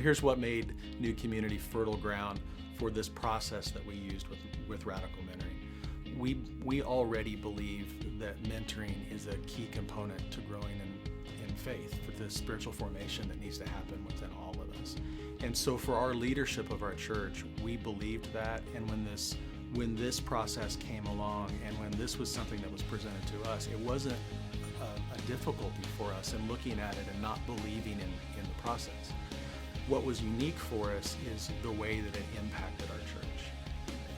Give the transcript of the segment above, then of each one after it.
Well, here's what made New Community fertile ground for this process that we used with radical mentoring. We already believe that mentoring is a key component to growing in faith, for the spiritual formation that needs to happen within all of us. And so for our leadership of our church, we believed that, and when this process came along and when this was something that was presented to us, it wasn't a difficulty for us in looking at it and not believing in the process. What was unique for us is the way that it impacted our church.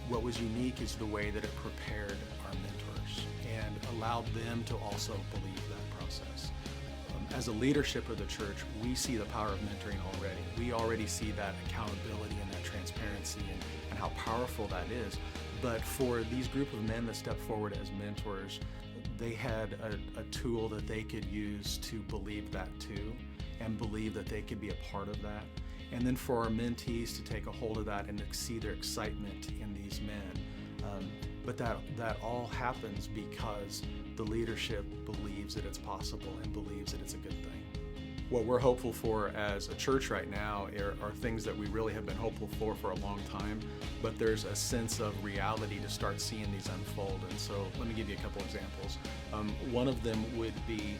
What was unique is the way that it prepared our mentors and allowed them to also believe that process. As a leadership of the church, we see the power of mentoring already. We already see that accountability and that transparency and how powerful that is. But for these group of men that step forward as mentors, they had a tool that they could use to believe that too, and believe that they could be a part of that. And then for our mentees to take a hold of that and see their excitement in these men. But that all happens because the leadership believes that it's possible and believes that it's a good thing. What we're hopeful for as a church right now are things that we really have been hopeful for a long time, but there's a sense of reality to start seeing these unfold. And so let me give you a couple examples. One of them would be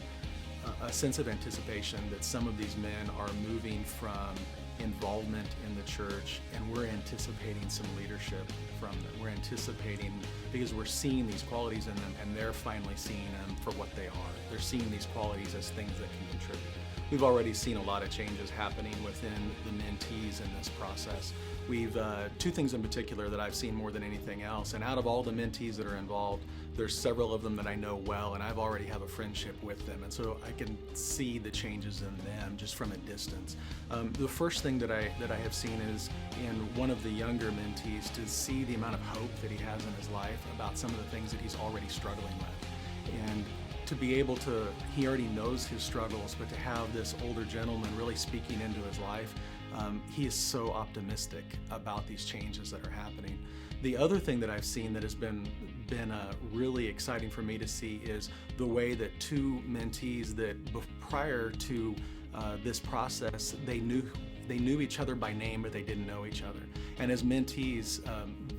a sense of anticipation that some of these men are moving from involvement in the church, and we're anticipating some leadership from them. We're anticipating, because we're seeing these qualities in them, and they're finally seeing them for what they are. They're seeing these qualities as things that can contribute. We've already seen a lot of changes happening within the mentees in this process. We've two things in particular that I've seen more than anything else, and out of all the mentees that are involved, there's several of them that I know well, and I've already have a friendship with them, and so I can see the changes in them just from a distance. The first thing that I have seen is in one of the younger mentees, to see the amount of hope that he has in his life about some of the things that he's already struggling with. And to be able to, he already knows his struggles, but to have this older gentleman really speaking into his life, he is so optimistic about these changes that are happening. The other thing that I've seen that has been really exciting for me to see is the way that two mentees that prior to this process, they knew each other by name, but they didn't know each other. And as mentees,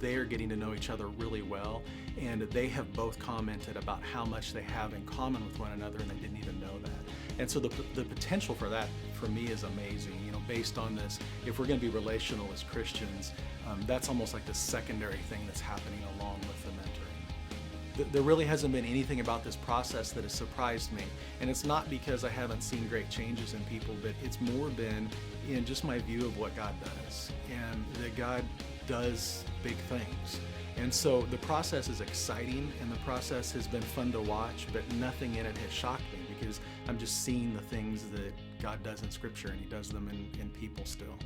they are getting to know each other really well, and they have both commented about how much they have in common with one another, and they didn't even know that. And so the potential for that, for me, is amazing. You know, based on this, if we're going to be relational as Christians, that's almost like the secondary thing that's happening along with the mentoring. There really hasn't been anything about this process that has surprised me, and it's not because I haven't seen great changes in people, but it's more been in just my view of what God does, and that God does big things. And so the process is exciting, and the process has been fun to watch, but nothing in it has shocked me, because I'm just seeing the things that God does in Scripture, and He does them in people still.